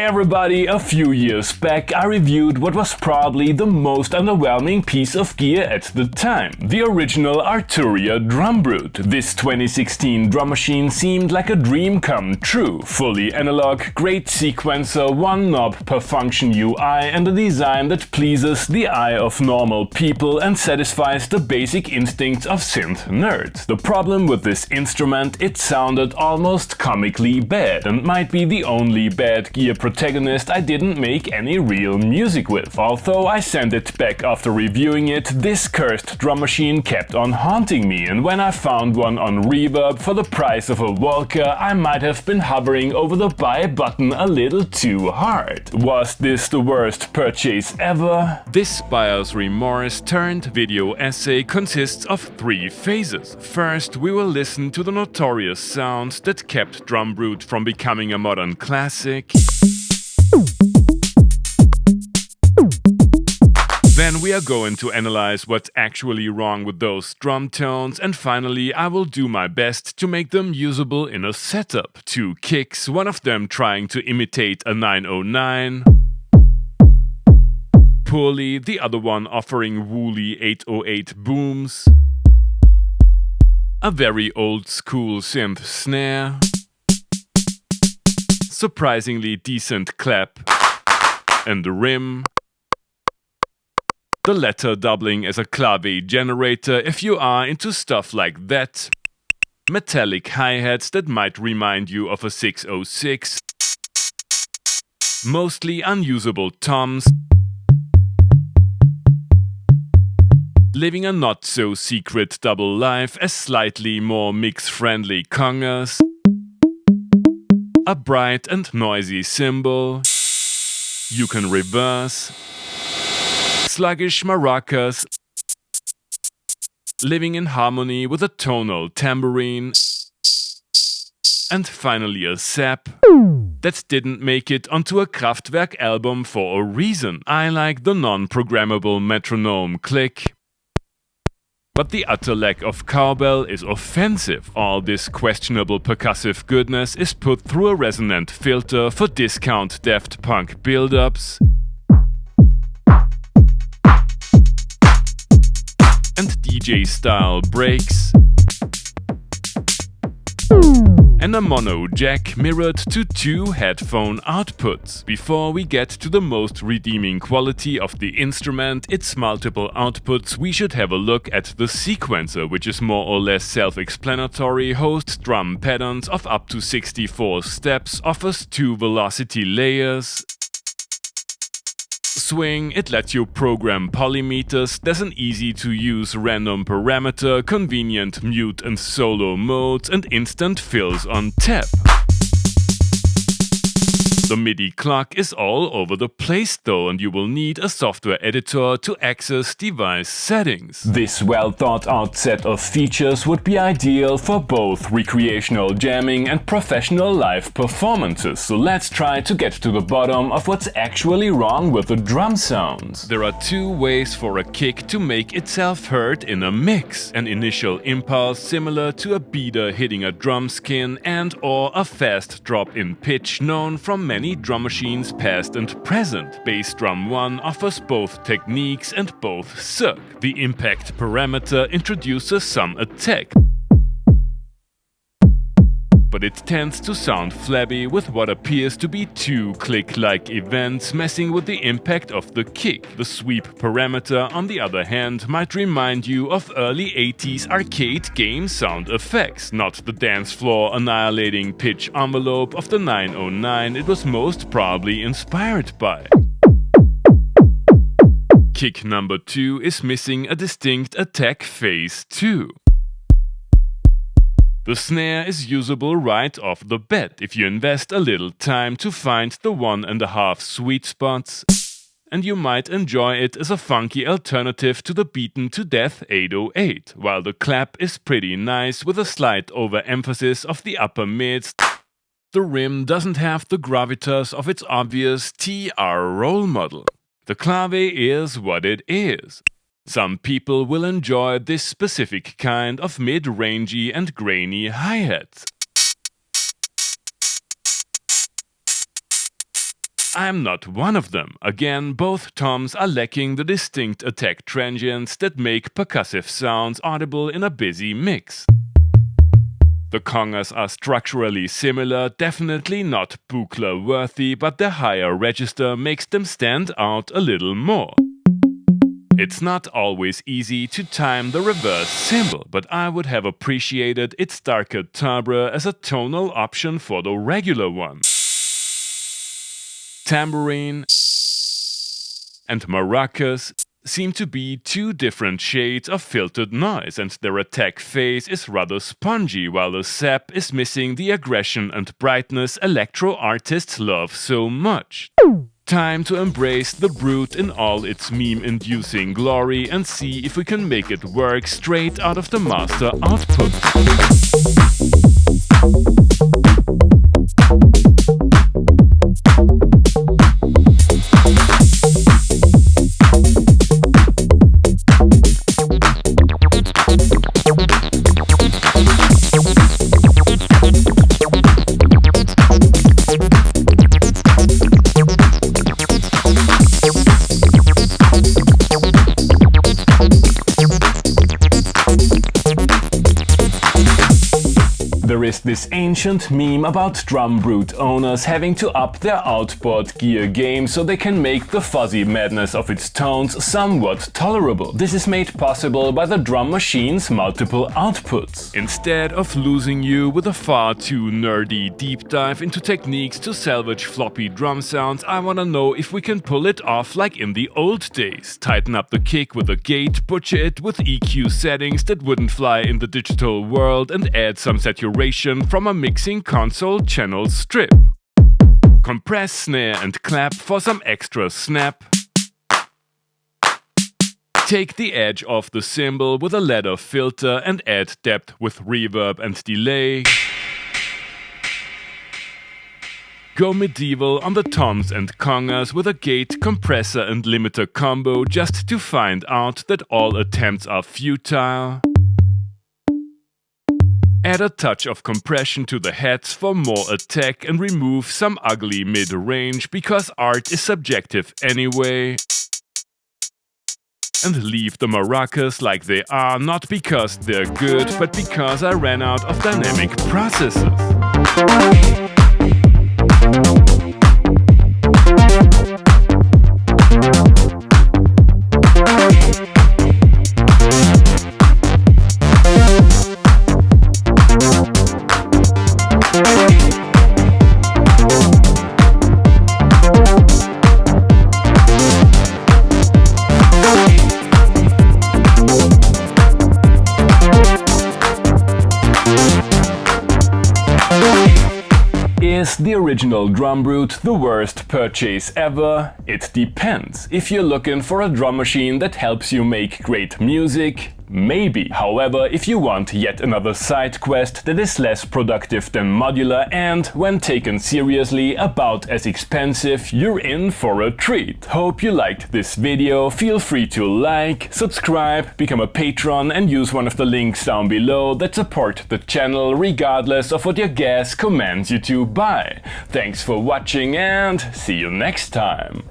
everybody, a few years back I reviewed what was probably the most underwhelming piece of gear at the time, the original Arturia Drumbrute. This 2016 drum machine seemed like a dream come true. Fully analog, great sequencer, one knob per function UI and a design that pleases the eye of normal people and satisfies the basic instincts of synth nerds. The problem with this instrument, it sounded almost comically bad and might be the only bad gear protagonist I didn't make any real music with. Although I sent it back after reviewing it, this cursed drum machine kept on haunting me, and when I found one on Reverb for the price of a Volca, I might have been hovering over the buy button a little too hard. Was this the worst purchase ever? This buyer's remorse turned video essay consists of 3 phases. First, we will listen to the notorious sounds that kept Drumbrute from becoming a modern classic. Then we are going to analyze what's actually wrong with those drum tones, and finally I will do my best to make them usable in a setup. 2 kicks, one of them trying to imitate a 909 poorly, the other one offering woolly 808 booms, a very old school synth snare, surprisingly decent clap and a rim, the latter doubling as a clave generator if you are into stuff like that, metallic hi-hats that might remind you of a 606, mostly unusable toms, living a not-so-secret double life as slightly more mix-friendly congas, a bright and noisy cymbal, you can reverse, sluggish maracas, living in harmony with a tonal tambourine, and finally a sap that didn't make it onto a Kraftwerk album for a reason. I like the non-programmable metronome click, but the utter lack of cowbell is offensive. All this questionable percussive goodness is put through a resonant filter for discount Daft Punk build-ups and DJ-style breaks, and a mono jack mirrored to 2 headphone outputs. Before we get to the most redeeming quality of the instrument, its multiple outputs, we should have a look at the sequencer, which is more or less self-explanatory, hosts drum patterns of up to 64 steps, offers 2 velocity layers, swing, it lets you program polymeters, there's an easy to use random parameter, convenient mute and solo modes, and instant fills on tap. The Midi clock is all over the place though, and you will need a software editor to access device settings. This well thought out set of features would be ideal for both recreational jamming and professional live performances, so let's try to get to the bottom of what's actually wrong with the drum sounds. There are 2 ways for a kick to make itself heard in a mix: an initial impulse similar to a beater hitting a drum skin, and or a fast drop in pitch known from many drum machines past and present. Bass Drum 1 offers both techniques and both suck. The impact parameter introduces some attack, but it tends to sound flabby with what appears to be 2 click-like events messing with the impact of the kick. The sweep parameter, on the other hand, might remind you of early 80s arcade game sound effects, not the dance floor annihilating pitch envelope of the 909 it was most probably inspired by. Kick number 2 is missing a distinct attack phase too. The snare is usable right off the bat if you invest a little time to find the 1.5 sweet spots, and you might enjoy it as a funky alternative to the beaten to death 808, while the clap is pretty nice with a slight overemphasis of the upper mids. The rim doesn't have the gravitas of its obvious TR role model. The clave is what it is. Some people will enjoy this specific kind of mid-rangey and grainy hi-hats. I'm not one of them. Again, both toms are lacking the distinct attack transients that make percussive sounds audible in a busy mix. The congas are structurally similar, definitely not Buchla-worthy, but their higher register makes them stand out a little more. It's not always easy to time the reverse cymbal, but I would have appreciated its darker timbre as a tonal option for the regular one. Tambourine and maracas seem to be two different shades of filtered noise, and their attack phase is rather spongy, while the sap is missing the aggression and brightness electro artists love so much. Time to embrace the brute in all its meme-inducing glory and see if we can make it work straight out of the master output. There is this ancient meme about Drumbrute owners having to up their outboard gear game so they can make the fuzzy madness of its tones somewhat tolerable. This is made possible by the drum machine's multiple outputs. Instead of losing you with a far too nerdy deep dive into techniques to salvage floppy drum sounds, I wanna know if we can pull it off like in the old days. Tighten up the kick with a gate, butcher it with EQ settings that wouldn't fly in the digital world, and add some saturation from a mixing console channel strip. Compress snare and clap for some extra snap. Take the edge off the cymbal with a ladder filter and add depth with reverb and delay. Go medieval on the toms and congas with a gate, compressor and limiter combo just to find out that all attempts are futile. Add a touch of compression to the heads for more attack and remove some ugly mid-range because art is subjective anyway. And leave the maracas like they are, not because they're good, but because I ran out of dynamic processes. Is the original Drumbrute the worst purchase ever? It depends. If you're looking for a drum machine that helps you make great music, maybe. However, if you want yet another side quest that is less productive than modular and, when taken seriously, about as expensive, you're in for a treat. Hope you liked this video. Feel free to like, subscribe, become a patron and use one of the links down below that support the channel regardless of what your gas commands you to buy. Thanks for watching and see you next time.